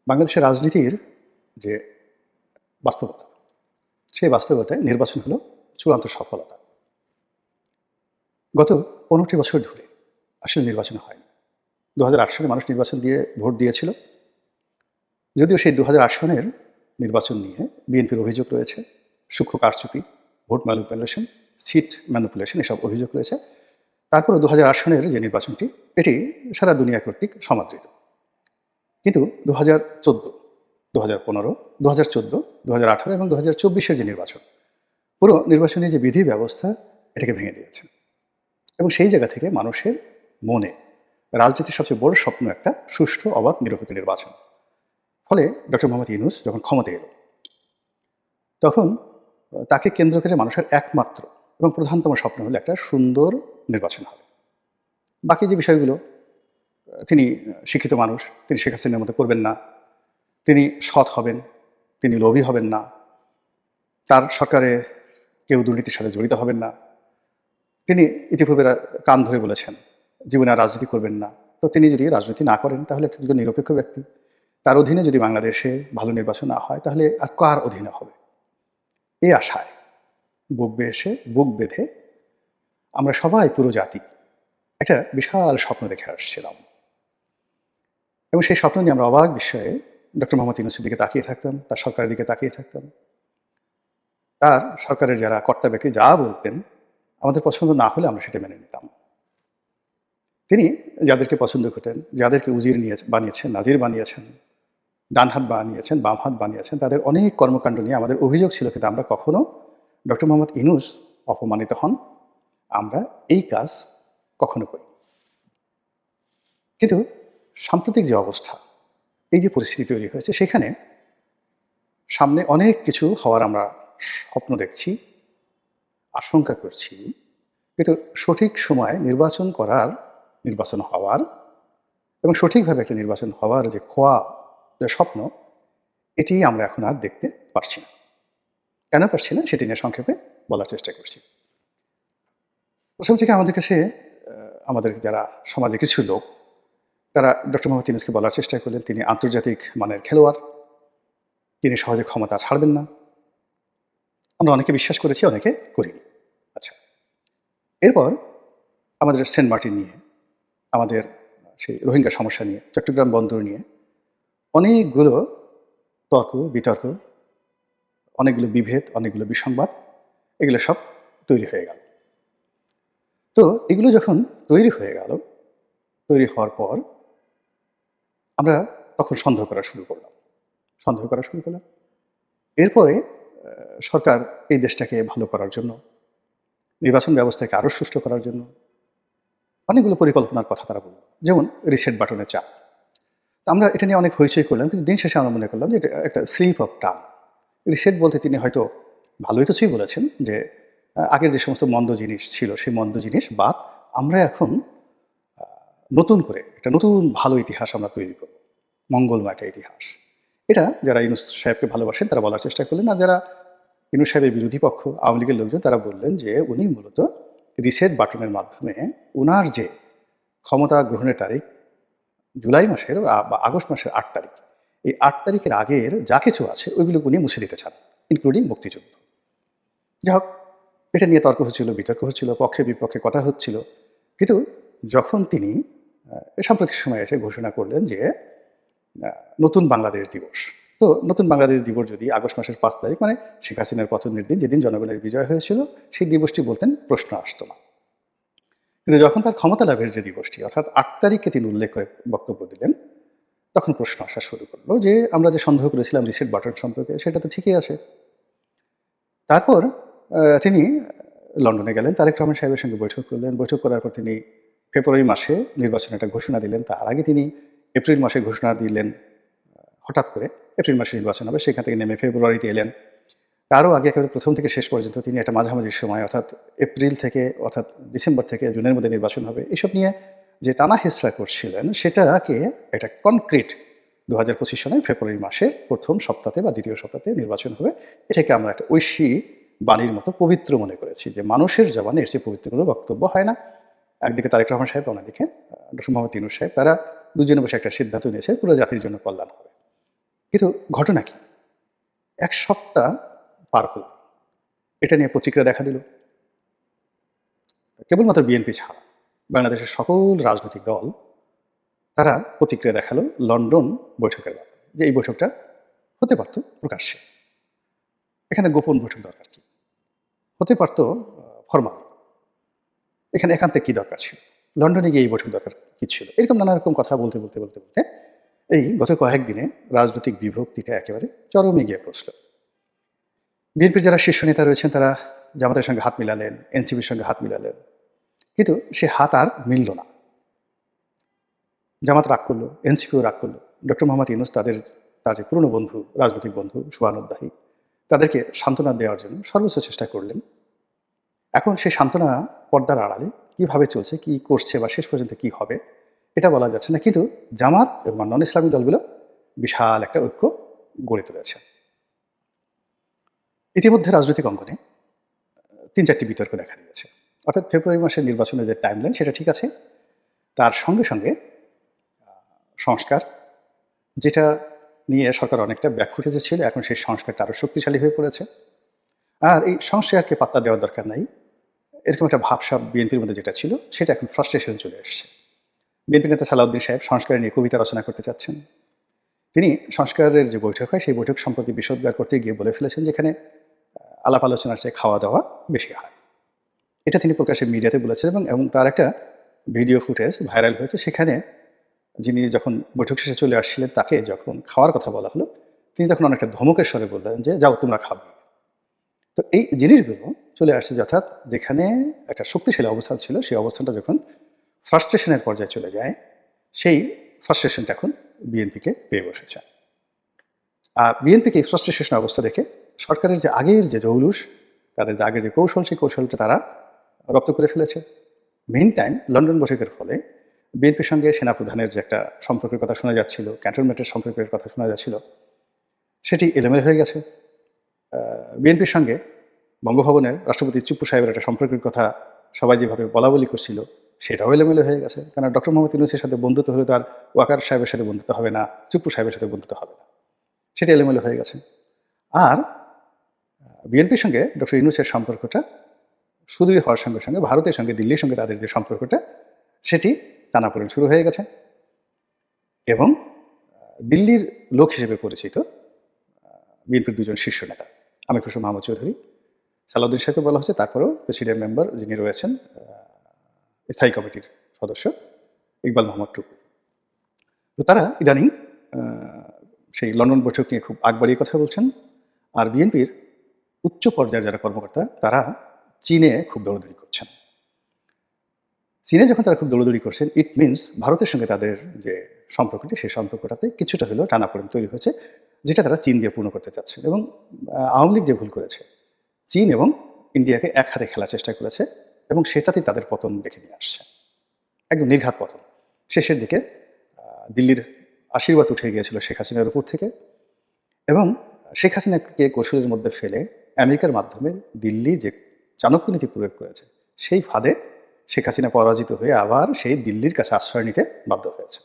বাংলাদেশের রাজনীতির যে বাস্তবতা, সেই বাস্তবতায় নির্বাচন হলো চূড়ান্ত সফলতা। গত ১৫টি বছর ধরে আসলে নির্বাচন হয়নি। ২০০৮ সালে মানুষ নির্বাচন দিয়ে ভোট দিয়েছিল। যদিও সেই ২০০৮ সনের নির্বাচন নিয়ে বিএনপির অভিযোগ রয়েছে, সূক্ষ্ম কারচুপি, ভোট ম্যানিপুলেশন, সিট ম্যানিপুলেশন এসব অভিযোগ রয়েছে। তারপরেও ২০০৮ সনের যে নির্বাচনটি, এটি সারা দুনিয়া কর্তৃক সমাদৃত। কিন্তু ২০১৪, ২০১৫, ২০১৪, ২০১৮ এবং ২০২৪-এর যে নির্বাচন, পুরো নির্বাচনী যে বিধি ব্যবস্থা এটাকে ভেঙে দিয়েছে। এবং সেই জায়গা থেকে মানুষের মনে রাজনীতির সবচেয়ে বড় স্বপ্ন একটা সুষ্ঠু, অবাধ, নিরপেক্ষ নির্বাচন। ফলে ডক্টর মোহাম্মদ ইউনূস যখন ক্ষমতায় এলো, তখন তাকে কেন্দ্র করে মানুষের একমাত্র এবং প্রধানতম স্বপ্ন হলো একটা সুন্দর নির্বাচন হবে। বাকি যে বিষয়গুলো, তিনি শিক্ষিত মানুষ, তিনি শেখ হাসিনার মতো করবেন না, তিনি সৎ হবেন, তিনি লোভী হবেন না, তার সরকারে কেউ দুর্নীতির সাথে জড়িত হবেন না। তিনি ইতিপূর্বে কান ধরে বলেছেন জীবনে আর রাজনীতি করবেন না। তো তিনি যদি রাজনীতি না করেন তাহলে একজন নিরপেক্ষ ব্যক্তি, তার অধীনে যদি বাংলাদেশে ভালো নির্বাচন না হয় তাহলে আর কার অধীনে হবে? এই আশায় বুক বেঁধে আমরা সবাই, পুরো জাতি, একটা বিশাল স্বপ্ন দেখে আসছিলাম। এবং সেই স্বপ্ন নিয়ে আমরা অবাক বিস্ময়ে ডক্টর মোহাম্মদ ইউনূসের দিকে তাকিয়ে থাকতাম, তার সরকারের দিকে তাকিয়ে থাকতাম। তার সরকারের যারা কর্তা ব্যক্তি যা বলতেন, আমাদের পছন্দ না হলে আমরা সেটা মেনে নিতাম। তিনি যাদেরকে পছন্দ করতেন, যাদেরকে উজির বানিয়েছেন, নাজির বানিয়েছেন, ডান হাত বানিয়েছেন, বাম হাত বানিয়েছেন, তাদের অনেক কর্মকাণ্ড নিয়ে আমাদের অভিযোগ ছিল, কিন্তু আমরা কখনো ডক্টর মোহাম্মদ ইউনূস অপমানিত হন, আমরা এই কাজ কখনো করি। কিন্তু সাম্প্রতিক যে অবস্থা, এই যে পরিস্থিতি তৈরি হয়েছে, সেখানে সামনে অনেক কিছু হওয়ার আমরা স্বপ্ন দেখছি, আশঙ্কা করছি। কিন্তু সঠিক সময়ে নির্বাচন হওয়ার এবং সঠিকভাবে একটা নির্বাচন হওয়ার যে যে স্বপ্ন, এটি আমরা এখন আর দেখতে পারছি না। কেন পারছি না সেটি নিয়ে সংক্ষেপে বলার চেষ্টা করছি। প্রথম থেকে আমাদের কাছে আমাদের যারা সমাজে কিছু লোক, তারা ডক্টর মোহাম্মদ ইউনূসকে বলার চেষ্টা করলেন তিনি আন্তর্জাতিক মানের খেলোয়াড়, তিনি সহজে ক্ষমতা ছাড়বেন না। আমরা অনেকে বিশ্বাস করেছি, অনেকে করিনি। আচ্ছা, এরপর আমাদের সেন্ট মার্টিন নিয়ে, আমাদের সেই রোহিঙ্গা সমস্যা নিয়ে, চট্টগ্রাম বন্দর নিয়ে অনেকগুলো বিতর্ক, অনেকগুলো বিভেদ, অনেকগুলো বিসংবাদ, এগুলো সব তৈরি হয়ে গেল। তো এগুলো যখন তৈরি হয়ে গেল, তৈরি হওয়ার পর আমরা তখন সন্দেহ করা শুরু করলাম। এরপরে সরকার এই দেশটাকে ভালো করার জন্য, নির্বাচন ব্যবস্থাকে আরও সুষ্ঠু করার জন্য অনেকগুলো পরিকল্পনার কথা তারা বলল, যেমন রিসেট বাটনের চাপ। আমরা এটা নিয়ে অনেক হইচই করলাম, কিন্তু দিন শেষে আমরা মনে করলাম যে এটা একটা স্লিপ অফ টাং। রিসেট বলতে তিনি হয়তো ভালোই কিছুই বলেছেন, যে আগের যে সমস্ত মন্দ জিনিস ছিল সেই মন্দ জিনিস বাদ, আমরা এখন নতুন করে একটা নতুন ভালো ইতিহাস আমরা তৈরি করব, মঙ্গলময় একটা ইতিহাস। এটা যারা ইউনূস সাহেবকে ভালোবাসেন তারা বলার চেষ্টা করলেন, আর যারা ইউনূস সাহেবের বিরোধী পক্ষ, আওয়ামী লীগের লোকজন, তারা বললেন যে উনি মূলত রিসেট বাটনের মাধ্যমে উনার যে ক্ষমতা গ্রহণের তারিখ জুলাই মাসের বা আগস্ট মাসের ৮ তারিখ, এই ৮ তারিখের আগের যা কিছু আছে ওইগুলো উনি মুছে দিতে চান, ইনক্লুডিং মুক্তিযুদ্ধ। যাই হোক, এটা নিয়ে তর্ক হচ্ছিল, বিতর্ক হচ্ছিল, পক্ষে বিপক্ষে কথা হচ্ছিল। কিন্তু যখন তিনি সাম্প্রতিক সময়ে এসে ঘোষণা করলেন যে নতুন বাংলাদেশ দিবস, তো নতুন বাংলাদেশ দিবস যদি আগস্ট মাসের ৫ তারিখ, মানে শেখ হাসিনার পতনের দিন, যেদিন জনগণের বিজয় হয়েছিল, সেই দিবসটি বলতেন, প্রশ্ন আসতো না। কিন্তু যখন তার ক্ষমতা লাভের যে দিবসটি, অর্থাৎ ৮ তারিখকে তিনি উল্লেখ করে বক্তব্য দিলেন, তখন প্রশ্ন আসা শুরু করলো যে আমরা যে সন্দেহ করেছিলাম রিসেট বাটন সম্পর্কে, সেটা তো ঠিকই আছে। তারপর তিনি লন্ডনে গেলেন, তারেক রহমান সাহেবের সঙ্গে বৈঠক করলেন। বৈঠক করার পর তিনি ফেব্রুয়ারি মাসে নির্বাচনের একটা ঘোষণা দিলেন। তার আগে তিনি এপ্রিল মাসে ঘোষণা দিলেন, হঠাৎ করে এপ্রিল মাসে নির্বাচন হবে, সেখান থেকে নেমে ফেব্রুয়ারিতে এলেন। তারও আগে একেবারে প্রথম থেকে শেষ পর্যন্ত তিনি একটা মাঝামাঝি সময়, অর্থাৎ ডিসেম্বর থেকে জুনের মধ্যে নির্বাচন হবে, এসব নিয়ে যে টানা হেঁচড়া করছিলেন, সেটাকে একটা কনক্রিট ২০২৫ সনের ফেব্রুয়ারি মাসের প্রথম সপ্তাহে বা দ্বিতীয় সপ্তাহে নির্বাচন হবে, এটাকে আমরা একটা ঐশী বাণীর মতো পবিত্র মনে করেছি, যে মানুষের জবানে এর চেয়ে পবিত্র কোনো বক্তব্য হয় না। একদিকে তারেক রহমান সাহেব, অন্যদিকে ডক্টর মোহাম্মদ ইউনূস সাহেব, তারা দুজনে বসে একটা সিদ্ধান্ত নিয়েছে পুরো জাতির জন্য কল্যাণ হবে। কিন্তু ঘটনা কি, ১ সপ্তাহ পার হল, এটা নিয়ে প্রতিক্রিয়া দেখা দিল। কেবলমাত্র বিএনপি ছাড়া বাংলাদেশের সকল রাজনৈতিক দল তারা প্রতিক্রিয়া দেখালো লন্ডন বৈঠকের ব্যাপারে, যে এই বৈঠকটা হতে পারত প্রকাশ্যে, এখানে গোপন বৈঠক দরকার কি, হতে পারত ফরমাল, এখানে একান্তে কি দরকার ছিল, লন্ডনে গিয়ে এই বৈঠক দরকার কি ছিল, এরকম নানা রকম কথা বলতে বলতে বলতে বলতে এই গত কয়েকদিনে রাজনৈতিক বিভক্তিটা একেবারে চরমে গিয়ে পৌঁছল। বিএনপির যারা শীর্ষ নেতা রয়েছেন তারা জামাতের সঙ্গে হাত মিলালেন, এনসিপির সঙ্গে হাত মিলালেন, কিন্তু সে হাত আর মিলল না। জামাত রাগ করলো, এনসিপিও রাগ করলো। ডক্টর মোহাম্মদ ইউনূস তার যে পুরনো বন্ধু, রাজনৈতিক বন্ধু সুবহানুদ্দাহী, তাদেরকে সান্ত্বনা দেওয়ার জন্য সর্বোচ্চ চেষ্টা করলেন। এখন সেই সান্ত্বনা পর্দার আড়ালে কিভাবে চলছে, কি করছে বা শেষ পর্যন্ত কি হবে এটা বলা যাচ্ছে না, কিন্তু জামাত এবং নন ইসলামী দলগুলো বিশাল একটা ঐক্য গড়ে তুলেছে। ইতিমধ্যে রাজনৈতিক অঙ্গনে ৩-৪টি বিতর্ক দেখা দিয়েছে। অর্থাৎ ফেব্রুয়ারি মাসের নির্বাচনের যে টাইমলাইন সেটা ঠিক আছে, তার সঙ্গে সঙ্গে সংস্কার, যেটা নিয়ে সরকার অনেকটা ব্যাকফুটে ছিল, এখন সেই সংস্কারটা আরও শক্তিশালী হয়ে পড়েছে। আর এই সংস্কারকে পাত্তা দেওয়ার দরকার নাই, এরকম একটা ভাবসাব বিএনপির মধ্যে যেটা ছিল সেটা এখন ফ্রাস্ট্রেশন চলে এসছে। বিএনপি নেতা সালাউদ্দিন সাহেব সংস্কার নিয়ে কবিতা রচনা করতে চাচ্ছেন। তিনি সংস্কারের যে বৈঠক হয় সেই বৈঠক সম্পর্কে বিশদগার করতে গিয়ে বলে ফেলেছেন যেখানে আলাপ আলোচনার চেয়ে খাওয়া দাওয়া বেশি হয়। এটা তিনি প্রকাশ্যে মিডিয়াতে বলেছেন এবং তার একটা ভিডিও ফুটেজ ভাইরাল হয়েছে। সেখানে যিনি যখন বৈঠক শেষে চলে আসছিলেন তাকে যখন খাওয়ার কথা বলা হলো, তিনি তখন অনেকটা ধমকের স্বরে বললেন যে যাও তোমরা খাবে। তো এই জিনিসগুলো চলে আসছে, অর্থাৎ যেখানে একটা শক্তিশালী অবস্থান ছিল সেই অবস্থানটা যখন ফ্রাস্ট্রেশনের পর্যায়ে চলে যায়, সেই ফ্রাস্ট্রেশনটা এখন বিএনপিকে পেয়ে বসেছে। আর বিএনপিকে এই ফ্রাস্ট্রেশন অবস্থা দেখে সরকারের যে আগের যে জৌলুস, তাদের যে আগের যে কৌশল, সেই কৌশলটা তারা রপ্ত করে ফেলেছে। মেইন টাইম লন্ডন বৈঠকের ফলে বিএনপির সঙ্গে সেনাপ্রধানের যে একটা সম্পর্কের কথা শোনা যাচ্ছিল, ক্যান্টনমেন্টের সম্পর্কের কথা শোনা যাচ্ছিল, সেটি এলোমেলো হয়ে গেছে। বিএনপির সঙ্গে বঙ্গভবনের রাষ্ট্রপতি চুপ্পু সাহেবের একটা সম্পর্কের কথা সবাই যেভাবে বলাবলি করছিল, সেটাও এলোমেলো হয়ে গেছে। কারণ ডক্টর মোহাম্মদ ইউনূসের সাথে বন্ধুত্ব হলে তার ওয়াকার সাহেবের সাথে বন্ধুত্ব হবে না, চুপ্পু সাহেবের সাথে বন্ধুত্ব হবে না, সেটা এলোমেলো হয়ে গেছে। আর বিএনপির সঙ্গে ডক্টর ইউনূসের সম্পর্কটা সুদৃঢ় হওয়ার সঙ্গে সঙ্গে ভারতের সঙ্গে, দিল্লির সঙ্গে তাদের যে সম্পর্কটা, সেটি টানাপোড়েন শুরু হয়ে গেছে। এবং দিল্লির লোক হিসেবে পরিচিত বিএনপির দুজন শীর্ষ নেতা আমির খসরু মাহমুদ চৌধুরী, সালাউদ্দিন সাহেবকে বলা হচ্ছে, তারপরেও প্রেসিডেন্ট মেম্বার যিনি রয়েছেন স্থায়ী কমিটির সদস্য ইকবাল মোহাম্মদ টুকু, তো তারা ইদানিং সেই লন্ডন বৈঠক নিয়ে খুব আগ বাড়িয়ে কথা বলছেন। আর বিএনপির উচ্চ পর্যায়ের যারা কর্মকর্তা তারা চীনে খুব দৌড়দৌড়ি করছেন। চীনে যখন তারা খুব দৌড়দৌড়ি করছেন, ইট মিনস ভারতের সঙ্গে তাদের যে সম্পর্কটি, সেই সম্পর্কটাতে কিছুটা হলেও টানাপোড়েন তৈরি হয়েছে, যেটা তারা চীন দিয়ে পূর্ণ করতে চাচ্ছেন। এবং আওয়ামী লীগ যে ভুল করেছে, চীন এবং ইন্ডিয়াকে এক হাতে খেলার চেষ্টা করেছে এবং সেটাতেই তাদের পতন ডেকে নিয়ে আসছে, একদম নির্ঘাত পতন। শেষের দিকে দিল্লির আশীর্বাদ উঠে গিয়েছিল শেখ হাসিনার উপর থেকে, এবং শেখ হাসিনাকে কৌশলের মধ্যে ফেলে আমেরিকার মাধ্যমে দিল্লি যে চাণক্য নীতি প্রয়োগ করেছে, সেই ফাঁদে শেখ হাসিনা পরাজিত হয়ে আবার সেই দিল্লির কাছে আশ্রয় নিতে বাধ্য হয়েছে।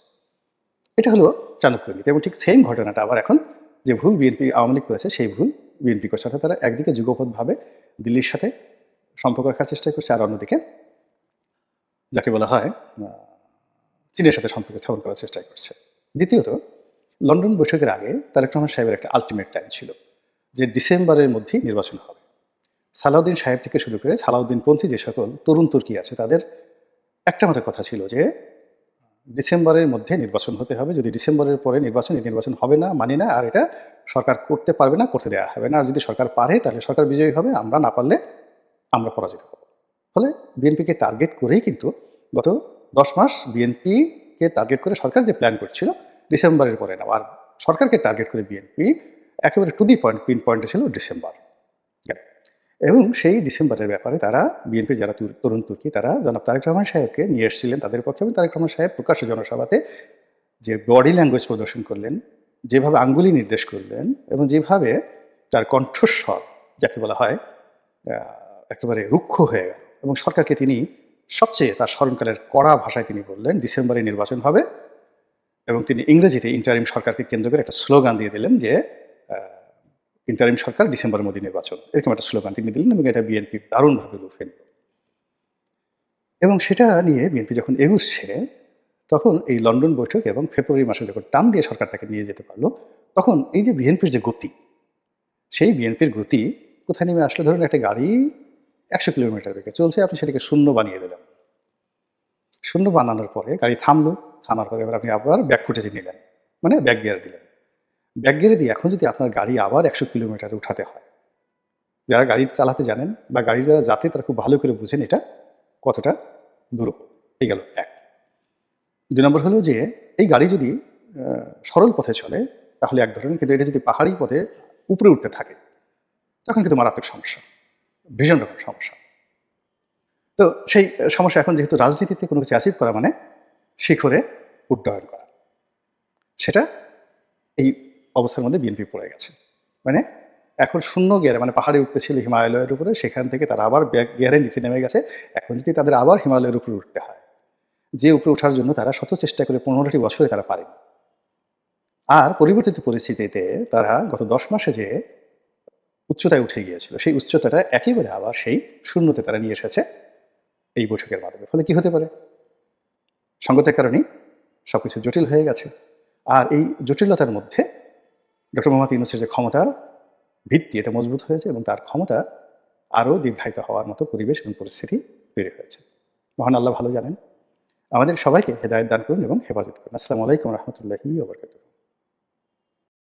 এটা হলো চাণক্য নীতি। এবং ঠিক সেম ঘটনাটা আবার এখন যে ভুল বিএনপি আওয়ামী লীগ করেছে, সেই ভুল বিএনপি করছে। অর্থাৎ তারা একদিকে যুগপথভাবে দিল্লির সাথে সম্পর্ক রাখার চেষ্টা করছে, আর অন্যদিকে যাকে বলা হয় চীনের সাথে সম্পর্ক স্থাপন করার চেষ্টা করছে। দ্বিতীয়ত, লন্ডন বৈঠকের আগে তারেক রহমান সাহেবের একটা আলটিমেট টাইম ছিল যে ডিসেম্বরের মধ্যেই নির্বাচন হবে। সালাউদ্দিন সাহেব থেকে শুরু করে সালাউদ্দিনপন্থী যে সকল তরুণ তুর্কি আছে, তাদের একটা মাত্র কথা ছিল যে ডিসেম্বরের মধ্যে নির্বাচন হতে হবে, যদি ডিসেম্বরের পরে নির্বাচন হবে না, মানি না, আর এটা সরকার করতে পারবে না, করতে দেওয়া হবে না, আর যদি সরকার পারে তাহলে সরকার বিজয়ী হবে, আমরা না পারলে আমরা পরাজিত হব। ফলে বিএনপিকে টার্গেট করেই কিন্তু গত 10 মাস বিএনপিকে টার্গেট করে সরকার যে প্ল্যান করছিল ডিসেম্বরের পরে নেওয়া, আর সরকারকে টার্গেট করে বিএনপি একেবারে টু দি পয়েন্ট, পিন পয়েন্টে ছিল ডিসেম্বর। এবং সেই ডিসেম্বরের ব্যাপারে তারা বিএনপির যারা তরুণ তুর্কি, তারা জনাব তারেক রহমান সাহেবকে নিয়ে এসেছিলেন তাদের পক্ষে, এবং তারেক রহমান সাহেব প্রকাশ্য জনসভাতে যে বডি ল্যাঙ্গুয়েজ প্রদর্শন করলেন, যেভাবে আঙ্গুলি নির্দেশ করলেন, এবং যেভাবে তার কণ্ঠস্বর যাকে বলা হয় একেবারে রুক্ষ হয়ে গেল, এবং সরকারকে তিনি সবচেয়ে তার স্মরণকালের কড়া ভাষায় তিনি বললেন ডিসেম্বরে নির্বাচন হবে, এবং তিনি ইংরেজিতে ইন্টারিম সরকারকে কেন্দ্র করে একটা স্লোগান দিয়ে দিলেন যে ইন্টারিম সরকার ডিসেম্বরের মধ্যে নির্বাচন, এরকম একটা স্লোগান তিনি দিলেন এবং এটা বিএনপি দারুণভাবে লুফে নিল। এবং সেটা নিয়ে বিএনপি যখন এগুচ্ছে, তখন এই লন্ডন বৈঠক এবং ফেব্রুয়ারি মাসে যখন টান দিয়ে সরকার তাকে নিয়ে যেতে পারলো, তখন এই যে বিএনপির যে গতি, সেই বিএনপির গতি কোথায় নেমে আসলে? ধরুন একটা গাড়ি 100 কিলোমিটার বেগে চলছে, আপনি সেটাকে শূন্য বানিয়ে দিলেন। শূন্য বানানোর পরে গাড়ি থামলো, থামার পরে এবার আপনি আবার ব্যাক ফুটেজে নিলেন, মানে ব্যাক গিয়ার দিলেন। ব্যাক গিয়ারে দিয়ে এখন যদি আপনার গাড়ি আবার 100 কিলোমিটার উঠাতে হয়, যারা গাড়ি চালাতে জানেন বা গাড়ি যারা যাতে তারা খুব ভালো করে বুঝেন এটা কতটা দূর। এই গেল এক। 2 নম্বর হলো যে এই গাড়ি যদি সরল পথে চলে তাহলে এক ধরনের, কিন্তু এটা যদি পাহাড়ি পথে উপরে উঠতে থাকে তখন কিন্তু মারাত্মক সমস্যা, ভীষণ রকম সমস্যা। তো সেই সমস্যা, এখন যেহেতু রাজনীতিতে কোনো কিছু অ্যাচিভ করা মানে শিখরে উড্ডয়ন করা, সেটা এই অবস্থার মধ্যে বিএনপি পড়ে গেছে। মানে এখন শূন্য গিয়ারে, মানে পাহাড়ে উঠতে ছিল হিমালয়ের উপরে, সেখান থেকে তারা আবার ব্যাক গিয়ারে নিচে নেমে গেছে। এখন যদি তাদের আবার হিমালয়ের উপরে উঠতে হয়, যে উপরে ওঠার জন্য তারা শত চেষ্টা করে 15টি বছরে তারা পারেনি। আর পরিবর্তিত পরিস্থিতিতে তারা গত 10 মাসে যে উচ্চতায় উঠে গিয়েছিল, সেই উচ্চতাটা একেবারে আবার সেই শূন্যতে তারা নিয়ে এসেছে এই বৈঠকের মাধ্যমে। ফলে কি হতে পারে? সঙ্গতের কারণেই সবকিছু জটিল হয়ে গেছে। আর এই জটিলতার মধ্যে ডক্টর মোহাম্মদ ইউনূসের যে ক্ষমতার ভিত্তি, এটা মজবুত হয়েছে এবং তার ক্ষমতা আরও দীর্ঘায়িত হওয়ার মতো পরিবেশ এবং পরিস্থিতি তৈরি হয়েছে। মহান আল্লাহ ভালো জানেন। আমাদের সবাইকে হেদায়েত দান করুন এবং হেফাজত করুন। আসসালামু আলাইকুম রহমতুল্লাহি ওয়া বারাকাতুহু।